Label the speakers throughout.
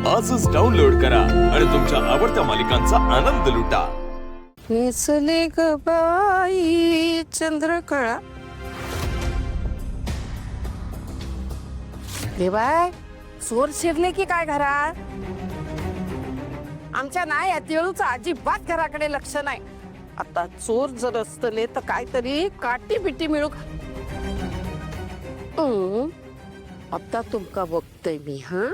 Speaker 1: आजच डाउनलोड करा आणि तुमच्या आवडत्या मालिकांचा आनंद लुटा।
Speaker 2: नेसले ग बाई चंद्रकळा देवाय चोर शिरले की काय घरात? आमच्या नाही या तिळूचं अजिबात घराकडे लक्ष नाही। आता चोर जर असतले तर काहीतरी काटी बिटी मिळू। आता तुमका बघतोय मी। हा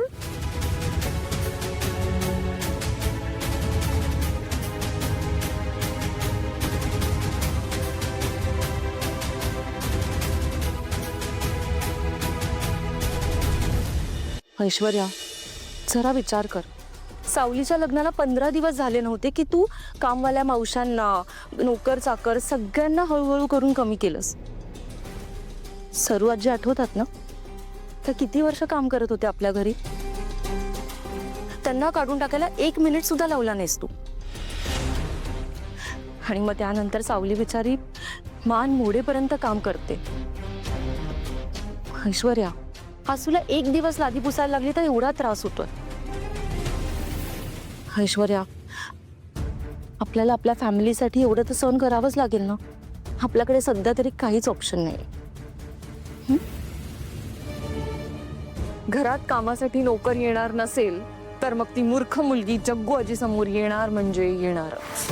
Speaker 3: ऐश्वर्या, जरा विचार कर। सावलीच्या लग्नाला 15 दिवस झाले नव्हते की तू कामवाल्या मावशांना, नोकर चाकर सगळ्यांना हळूहळू करून कमी केलंस। सरू आजी आठवतात ना? त्या किती वर्ष काम करत होते आपल्या घरी। त्यांना काढून टाकायला 1 मिनिट सुद्धा लावला नाहीस तू। आणि मग त्यानंतर सावली बिचारी मान मोडेपर्यंत काम करते। ऐश्वर्या, आज तुला 1 दिवस लादी पुसायला लागली तर एवढा त्रास होतोय। ऐश्वर्या, आपल्याला आपल्या फॅमिलीसाठी एवढं तर सहन करावंच लागेल ना। आपल्याकडे सध्या तरी काहीच ऑप्शन नाही। घरात कामासाठी नोकर येणार नसेल तर मग ती मूर्ख मुलगी जग्गू आजी समोर येणार म्हणजे येणारच।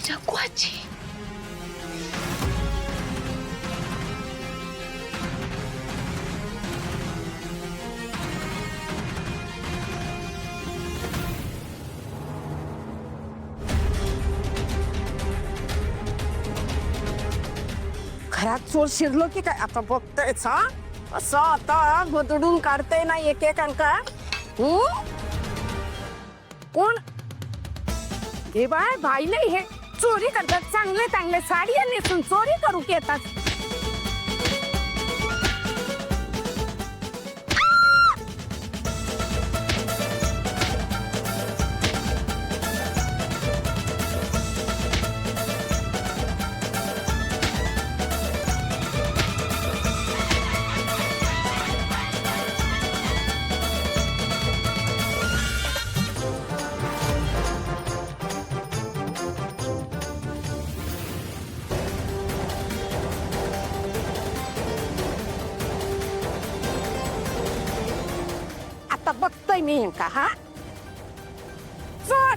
Speaker 2: जग्गू आजी घरात चोर शिरलो की काय? आता बघतायच हा असं आता बदडून काढताय ना एकेकांका। कोण हे बाय बाईले हे चोरी करतात? चांगले चांगले साडी नेसून चोरी करू येतात। आता बघतोय मी का? हा चोर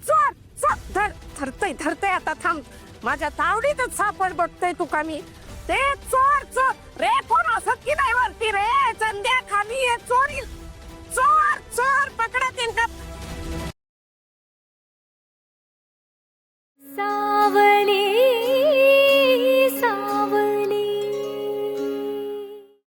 Speaker 2: चोर चोर धरतय धरतय। आता थांब, माझ्या तावडीतच सापड बघतोय तुका मी। ते चोर चोर रे, कोण असत की नाही वरती रे? चंद्या खाली आहे चोरी। चोर चोर पकडा त्यांना।